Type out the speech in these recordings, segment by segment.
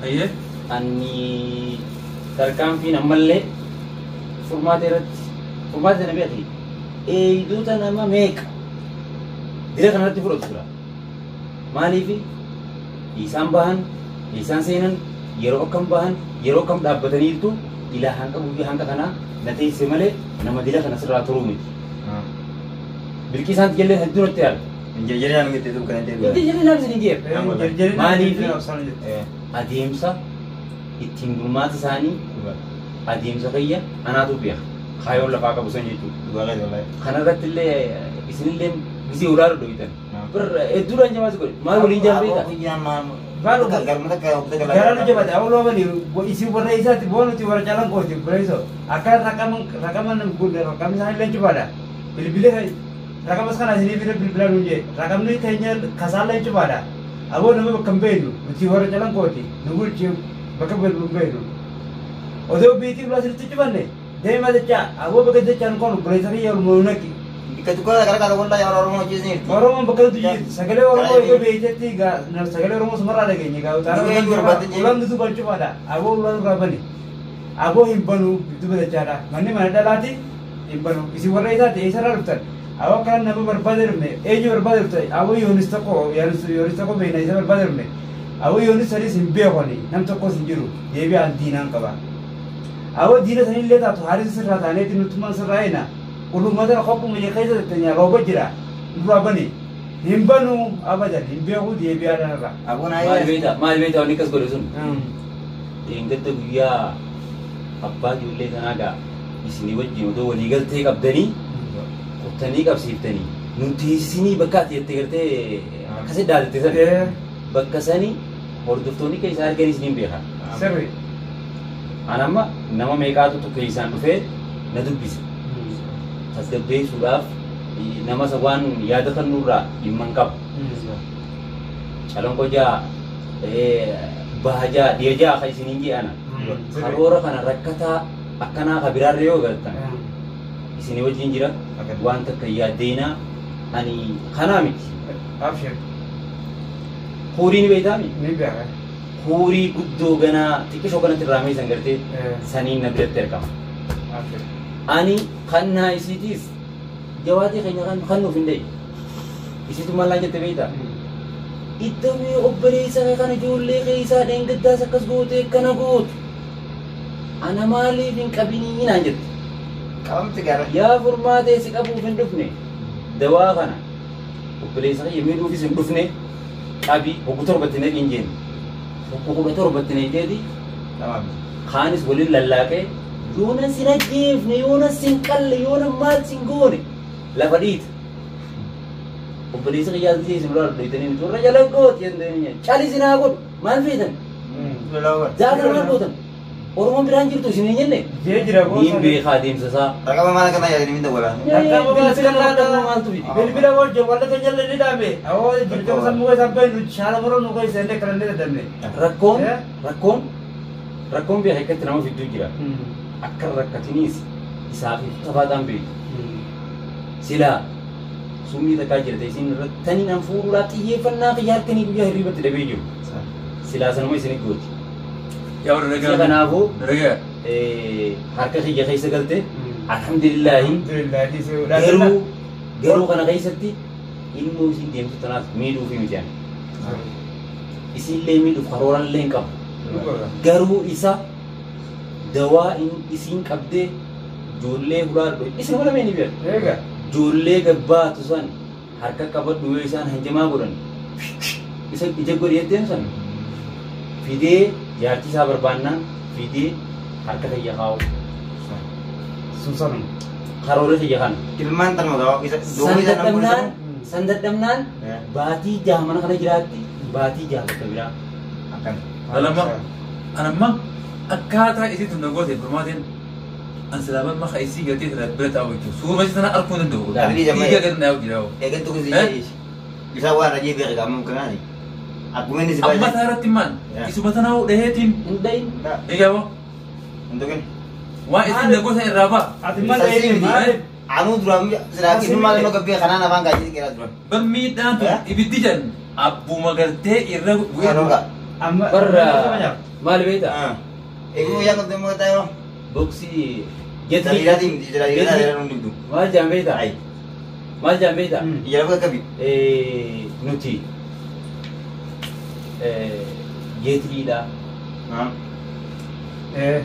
أيه أني تركان فينا ملة فرمات رت فرمات النبي أخي دوت أنا ما ميك ديرك أنا تفرط سرا مالي في إنسان بهن إنسان سينن يرو كم دابتني itu إلى هانك بوجي هانك كنا نتي سمله نما ديرك أنا سرا ترومي بالكيسان تجلي هدور تيار jadi yang gitu tuh kan itu jadi nafsu nijep mali fi ademsa ittiin gurmaata isaanii adeemsa kiyya anaatu beeka kaayoon lafaa qabu san jechuudha. Kanarratti illee isinillee gisee ulaalu dho'itan. Hedduudhaan jamaas godhe maal waliin jaalbeeka. Garaan jabate awwaloo bani isin warra isaatti boonuti warra jalan kooti buleesoo akka raqaman isaanii leenjifaadha. Bilbilee raqamas kana isinii bira bilbilaa nuun jee raqamni keenya kasaan leenjifaadha. Aboo nama bakka hin beeknu nuti warra jalan kooti nu bulchi bakka hin beeknu. Odoo biitii biraa sirriitti cifanne deemaa jecha aboo bakka jechaan kun buleessa kiyya olumoo naqi. Ketika gara-gara wala yang orang jenis ni. Orang bakal tu je. Segala orang itu beijati segala orang semua ada gini kau tahu. Ulang itu baca pada. Abo ulang berapa ni? Abo himpanu itu bercara. Mana dalati himpanu. Isi warna itu ada isara rutan. Abo kan nama berbadir ni. Ejo berbadir tu. Abo Yonis toko. Yonis toko beina isara berbadir ni. Abo Yonis sari simpe apa ni? Nam toko sinjuru. Dia bi antinan kaba. Abo dina sani lihat tu hari serah tanya itu nutuman serai na. Ulu mada khopu menye khaisa tanya robo jira dua bani himbanu abadan himbehu dia biara nara Aku naik. mal beta nikas ko sun ingata guya abba julle kanaga isini wajji do waligal te qabdani qutani qabsiftani nunti sini bakat yette garte kase dalte san bakkasani hordoftoni kay sar gani sinin beha sirri anama nama meqatu to kaysan dufe na dubbise tasgabbe suudhaaf nama sawaan yaada kan nurraa dhimman qaba. Calon koja bahaja diajaa kan isiniin jedhana. Karoora kana rakkataa akkanaa ka biraarra yoo galtan isinii wajjin jira waan takka yaaddeena ani kanaa miti. Abshir. Huurii ni beektaami? Ni beeka. Huurii guddoo ganaa xiqqishoo kanatti irraa meesan gartee saniin na biratti argama. Abshir. Ani kanaa isiitiis jawaatii keenya kan nuuf hin dhayi isiitu maallaa jette beektaa iddoo obboleessa kan ijoollee keessaa dheengaddaas akkas goote kana gootu ana maaliif hin qabinii naan jette Kamu tiga. yaa furmaatee si qabuuf hin dhufne dawaa kana obboleessa kiyya miidhuufis hin dhufne qabii hoggu torbatti naqin jeen hoggu 17 neejeeti kaanis waliin lallaaqee Yoona sin ajjeefne, yoona sin qalle, yoona maal sin goone lafa dhiita. Obboleessa kiyyaa gisee isin lolaa dhoyitanii turre jala gooti jennee cali sinaa godhu maal feetan? Jaagara maal gootan? Oromoon biraan jirtu isin hin jenne? Jee jira gosa. Niin beekaa adeemsa isaa. Rakaman mana kena jadi minta bola. Rakama bilbila maaltu fidi? Bilbila wajjin walla kan jalla ni dhaame. Awoo jirtama sammuu isaa baay'ee shaala muroo nu qoysa illee kan inni dadhabne. Rakkoon beekaa akkatti nama fidduu jira. Akka rakkatinis isaaf tafaadhaan beeku. Silaa summii takkaa jirte isin irratti tani nan fuudhuudhaa xiyyeeffannaa kiyya harkanii guyyaa hirriibatti dhabee jiru. Silaa sanuma isinit gooti. Sila kanaafuu harka kiyya keessa galte alhamdulillaahi garuu kana keessatti ilmoo isin deemtu tanaaf miidhuufi miti isinillee miidhuuf karoorallee hin qabu. Garuu isa dawaa isin qabdee ijoollee hulaa isin wala meeni beeku ijoollee gabbaatu san harka qabadhu yoo isaan hanjamaa godhan isa ija godheetteen san fidee jaartisaa barbaannaan fidee harka kiyya kaa'u Susan. karoora kiyya kana Ilman termodal bisa san dadhabnaan baatii jaha mana kana jiraatti baatii jaha bakka biraa akan. Anamma akkaataa isiitu nagoota informaatiin ansilaaban maka isii galtee irraa bira taa'u jechuudha. Suuraa isa sana arguu danda'u. Dhiiga gadi naa'u jira. Egan tuh sih. Bisa warna aja biar kamu kenal nih. Aku ini sih. Amma taarratti maan isuma tanaa dhaheetiin hin dhayin eegaa Untuk kan. waan isin nagoota irraa ba'a. Ati mal ini mal. Anu drum sedang ini malah no kebiasa kanan abang gaji kira drum. Bammiidhaan ibiddi jedhan abbuma gartee irra Bukan enggak. Amma برا مال بيتا Ibu yang ketemu tayo. بوكسي Jadi جتلي dari nunggu. مال جام بيتا Ay, مال جام بيتا iya apa kabi? نوتي جتلي دا Nah, eh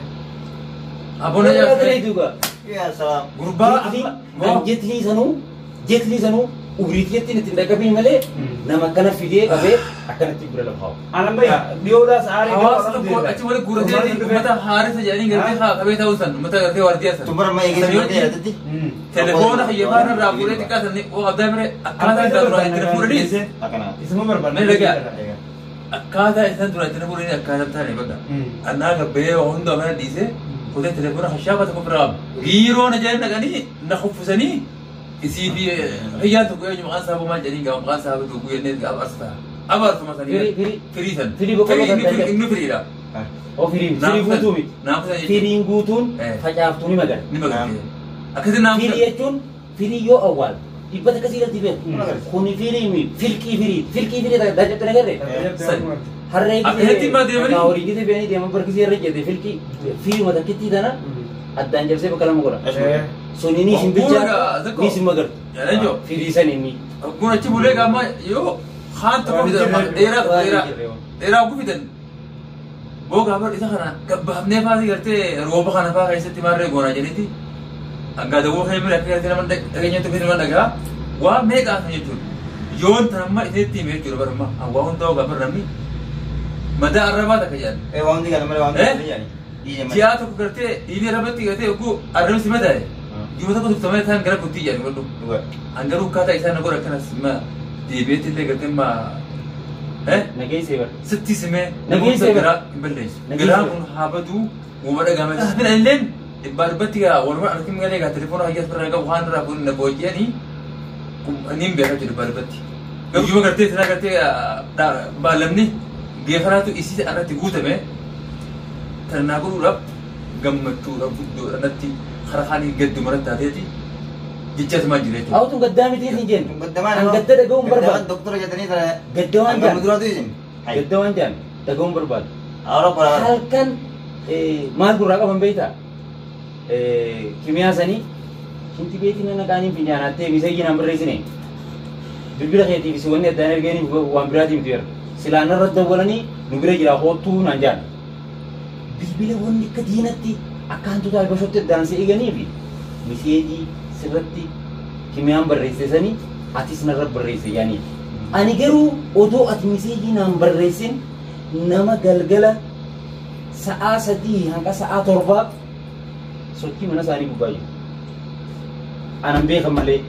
Abona ya. جتلي دوغا iya salam. Gurba جتلي سنو وريتيتي نتندقبي ملي نما كان في دي قبل أكنت تبرر لهم alam bay dioda saari Hawaas tokko achi wali guurateeti mata haarisa jedhanii gartee haa qabee ta'uu san mata gartee waardiyaa san. Tumbar mai gini seperti ya tadi. Telefoona hayyamaan irraa fuudhee xiqqaa san oo abdaa mire akkaataa isaa duraan itti fuudhaniis Akan. isuma barbaada Mee dhagaa. akkaataa isaan duraan itti fuudhanii akkaataa taane bakka. Annaa gabbee hunda mana dhiisee fuudhee telefoona hashaaba tokko biraa qabu. Biiroo na jedhan dhaqanii na kuffisanii isii fi hiyyaan tokko eenyu maqaan saabuu maal jedhanii gaafa maqaan saabuu tokko jennee abarsa. Abarsuma sanii. Firii san. Firii boqqolloo kan ta'e. Inni firiidha. أو فيرين فيرين غوتومي Naafsa jechuudha. فيرين غوتون إيه. فجأفتوني مجال Ni magariisa. Akkasii naafsa. فيري يجون فيري يو أول يبغى كثير تبين خوني فيري مي فيلكي فيري ده جت نجارة هرّي Akkasitti himaa deemanii? كاوري كده بيني ديما بركزي رجع ده فيلكي فيري ما تكتي ده نا أدان جالسة بكلام مقولة سونيني Bu'uura سيمبيجا zakko. نيسي مجال Jaalan joo. فيري سنيني Kun achi bulee gaama yoo haan tokko fidan dheeraa ku fidan. Boo gaafa isa kana gabbaafnee faasii gartee rooba kana faa keessatti maarree goonaa jedhiti. Aggaadawoo kee bira akka gartee nama dhageenyatti fi nama dhagaa waa meeqaa kan jechuudha. Yoon tan amma isinitti himee jechuudha barummaa hawaa hundaa gaafa namni madaa arrabaa takka jedhan. Wanti kan malee wanti kan jadi. Iya mas. Ji'a tokko gartee dhiirri irratti gartee oguu arrabsi madaa'e. Ji'a tokko tuftamee ta'an gara guttii jedhan godhu. Dua. Angaruu akkaataa isaan godha akkanas ma deebi'eetti illee gartee ma نجي سيبر sitti simee Nageenyi namoota seera. biraa hin balleessu. Nageenyi Garaan seera. kun haa baduu uuma dhagame. Mina illeen dhibbaa dhibbatti gaa walumaa arginu galee gaa telefoona hayyaas birraa qabu waan irraa fuudhin na booji'anii ni hin beekaa jiru dhibbaa dhibbatti. Gayyuma gartee sana gartee baalamni geefaraatu isii irratti guutame tanaa godhuudhaaf gammachuudhaaf guddoodha natti karaa kaanii gadduma irratti taateeti jecha simaa jira jechuudha. أو تون قدامي تيجي جن Guddaman. أنا قدر أقوم برباد Dokter jatani tara. قدوان Angkat جان dulu tu izin. قدوان جان تقوم برباد Arab para. هل كان مال براقة من بيتا كيمياء سني كنت بيتنا نكاني في جانا تي بيسي نمبر ريسني بيبلا خيتي بيسواني الدانر جاني وامبراتي مدير سلانا رد ولاني نبرة جرا خوتو نانجان بيبلا وني كدينتي أكانتو تاي بشوت الدانسي إيجاني بي مسيجي سرتي كيمياء بريسي سني أتيس نرب بريسي يعني أنا جرو أدو أتمسيجي نمبر ريسين نما galgala sa'a sadii hanga sa'a torbaa sochii mana isaanii gubbaa jiru. Anan beekan malee.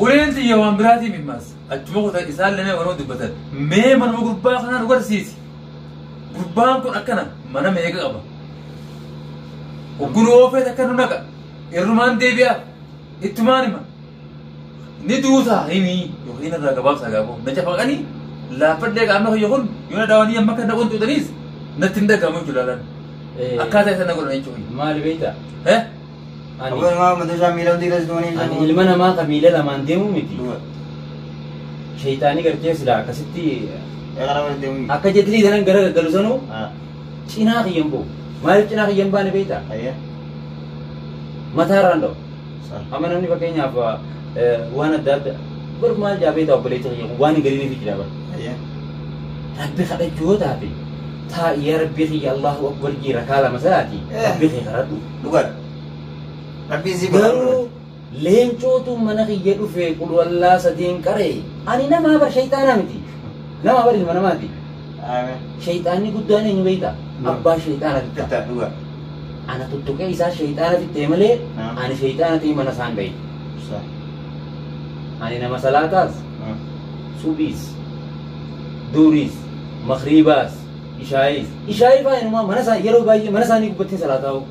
Uleen xiyya waan biraatii mimmaas achuma kutaa isaan lamee wanoo dubbatan mee manuma gurbaa kanaan nu garsiisi. Gurbaan kun akkana mana meeqa qaba. Hoggunu oofeet akka nu naqa irrumaan deebi'aa ittumaan hima. Ni duutaa himii yookiin irraa gabaabsaa gaafoo na cafaqanii laaffadhee qaamna hoyya kun yoo na daawanii amma kan dhaqoon tuutaniis natti hin dhagahamu jechuudha. Akkaataa isaan na godhan jechuudha. Maali beektaa? Aku memang madrasah milau tiga setuni. Ani ilma namaa kan miila lamaan deemu miti. Dua. Shayitaanii gartee silaa akkasitti Ya karena dia. akka jedhanii danan gara gaggalu sanuu Ah. cinaa kiyyan ba'u. Maaliif cinaa kiyyan baane beektaa? Ayah. Mataarraan dha'u. Sah. Amma namni fakkeenyaaf waan adda addaa bar maal jaabee ta'u obboleessa kiyya waan hin galiiniif jira bara. Ayah. Rabbi kadhachuu yoo taate yaa rabbi kiyya Allahu akbar jira kaala masalaati rabbi kiyya kadhadhu. Dua. Tapi sih Garuu leencootu mana kiyya dhufee qulwallaa sadiin qaree ani namaa bar shayxaanaa miti. Namaa bar ilma namaati. Amin. Shayxaanni guddaan eenyu beektaa? Abbaa shayxaana fitta. Kita dua. Ana tuttuqee isaa shayxaana fittee malee Ah. ani shayxaana ta'e mana isaan bahe. Sah. Ani nama salaataas Ah. subiis duuriis makribaas ishaayii faayinuma mana isaa yeroo baay'ee mana isaanii gubbattee salaataa'u.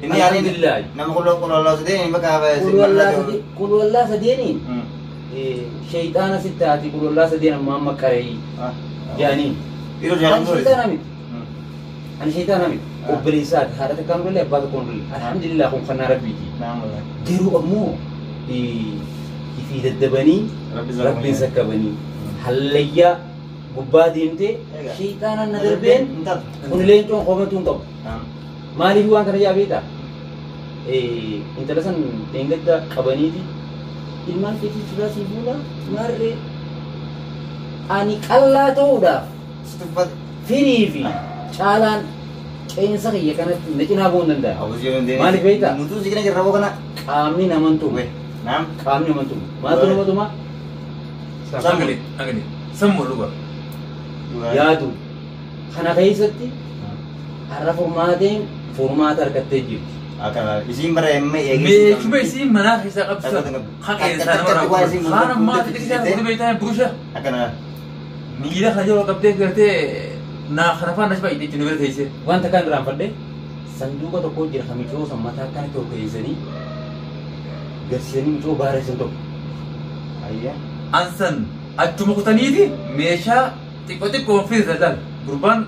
Ini yani Alhamdulillah. nama kalau Allah sedih ini maka apa sih? Qulwallaa sadeeniin Hmm. shayxaana sittaati qulwallaa sadeen amma amma qaree Ah. jaaniin. Itu jangan Ani dulu. shayxaana miti. Hmm. Ani shayxaana miti. Ah. Obboleessaati haadha takkaan dole abbaa tokkoon dole. Alhamdulillah kun kannaa rabbiiti. Nah, mulai. Garuu ammoo ifii daddabanii Rabbi rabbiin sakkabanii hallayyaa gubbaa deemtee shayxaanaan na darbeen kun leencoon qomatu hin qabu. Maaliif waan kana jaabeeta? Intala san dheengadda qabaniiti ilmaan keetii suuraa si fuula maarree ani qallaa ta'uudhaaf firii fi caalaan qeensa kiyya kanatti na cinaa bu'uu hin danda'a. Maaliif beektaa? Nutu si kana jirra boo kana. Qaamni naman tumu. Qaamni naman tumu. Maaltu nama tuma? Sangalee, sammuu dhugaa. Yaadu kana keessatti har'a furmaata argattee jirti. Isiin bara emme Meeshuma isiin manaa keessaa qabsiisa. Haqee isaa nama raawwatu. Haana maatii xixiqqaa fuudhee beektaa busha. akkana Miila kana yeroo qabdee gartee naa kana faana nashba itti nu bira teessee. Wanta kan irraanfadhe sanduuqa tokko jira kan micoo sammataa akkana tokko keessanii garsiisanii micoo baareessan tokko. ayya Ansan achuma kutaniiti meeshaa xiqqoo fiirdadhaan gurbaan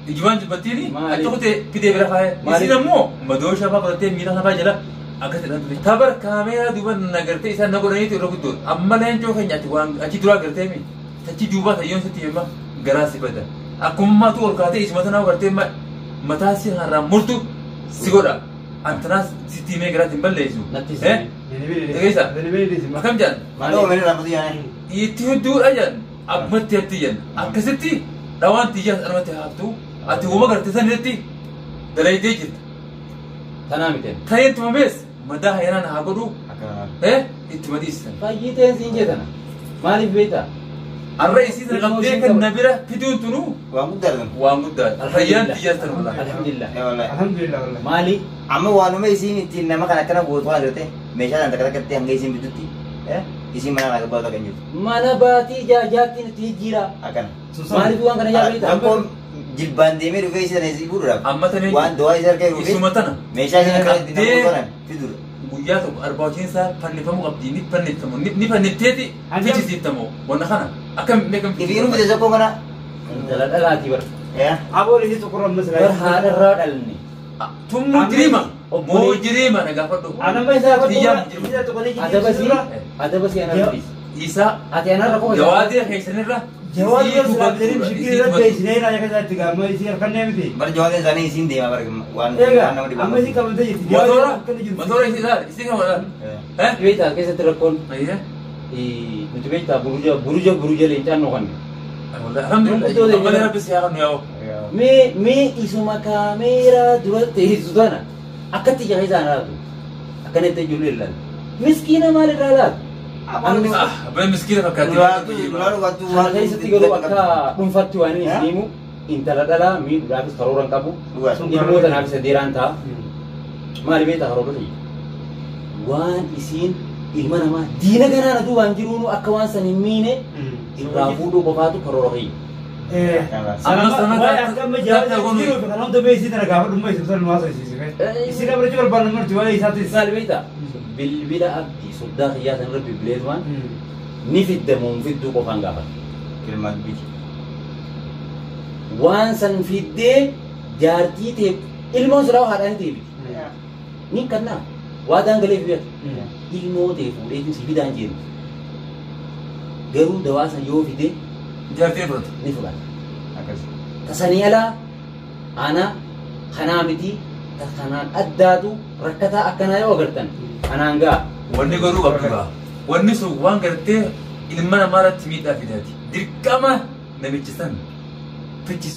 ijumaan jibbattiini achi kutee fidee bira faaya. Isin ammoo madooshaa fa'aa godhattee miila nafaa jala akkasii dhaan ture. Tabar kaameeraa duuba nagartee isaan na godhaniitu irra guddoon amma leencoo keenya achi duraa gartee mi tachi duubaa tayyoon sitti himma garaa si bada. Akkuma maatu ol kaatee isuma tanaa gartee mataa si harraan murtu si godha. Antanaas sitti himee garaatti hin balleessu. Dhageessa akkam jedhan maaloo meni raamatu yaani itti hedduudha jedhan abbatti hatti jedhan akkasitti dhawaan xiyyaas dhalmatti haaftu ati uuma gartee sanirratti dalaydee jirta. Tanaa miti. Ta'een tumamees madaa hayanaan haa godhu akkana itti madiisan. Fayyiteen siin jetana. Maaliif beektaa? Arra isii sana qabdee kan na bira fiduun tunu waan guddaa argan waan guddaadha. Fayyaan xiyyaas tan mul'ata. Alhamdulillah. wallahi Alhamdulillah wallahi. Maali? amma waanuma isiin ittiin nama kan akkana gootu waan jirte meeshaan takka takkatti hanga isiin bitutti isiin mana kana gabbaa kan jirtu Mana baatii jaajaattiin itti jijjiira. akkana Maaliif waan kana jaabeeta? Rakkoon jilbaan deemee dhufee isii sana isii fuudhuudhaaf Amma tanee waan do'aa isa harkee dhufee isuma tana meeshaa isheen akka itti Qabdee- nama godhan fidudha. guyyaa tokko arbaachiinsaa fannifamuu qabdi ni fanniftamu ni fannifteeti fichisiiftamu wanna kana akka meeqam Ifiinuu bite tokko kana Intala dhalaatii bara. Aboon isii tokkorra masalaa. Bara haadharraa dhalne. tummu jiriima moo jiriima na gaafadhu Anamma isaa Xiyyaam tokkorra jiru. isa tokkolee Adabasii anarriis. isa Ati anarra koo jawaadee keessanirra Jawaab isii yoo dubbatu silaafdanii dura, shikii isii irratti dubbatu. isinee raayyaa keessatti gaama isii harkannee miti. bara jawaabeen isaanii isiin deema bara waan Egaa nama dhibu. amma isii qabatee jirti. Motora isii isaa isii kan wadhaan. beektaa keessatti rakkoon Ayyee. nuti beektaa buruja leencaan nu kanne. Alhamdulillah. Ammallee rabbi si haa kan nu yaa'u. Mee isuma kaameeraa duratti teessu tana akkatti ija isaan laatu akkanatti ijoollee ilaala. Miskiina maalirraa laatu? Abbaan miskiina fakkaatti. Kana keessatti garuu akka dhuunfaatti waan inni himu intala dhalaa miidhuudhaafis karoora hin qabu. Ilmoota naaf isa deeraan ta'a. Maali beektaa karoora ta'e? Waan isiin ilma namaa diina ganaana duubaan jiruunu akka waan san hin miine irraa fuudhuu qofaatu karoora ta'e. Maali beektaa? Bilbila abdii soddaa xiyyaa sanarra bilbileetumaan ni fiddamuun fidduu qofaan gaafata. Ilmaan biyyi. Waan san fiddee jaartii ta'e ilmoon silaa haadhaan ta'e ni kannaa waa daangalee fi beeku ilmoo ta'e fuudhee si fidaan jiru garuu dawaa san yoo fide Jaartiin fudhatu. ni fudhata. Akkasii. Tasanii alaa ana kanaa miti kanaan addaatu rakkataa akkanaa yoo agartan kanaan gaa Wanni garuu qabdu gaa. Wanni sun waan gartee ilma namaa irratti miidhaa fidaati. Dirqama namichi san fichis.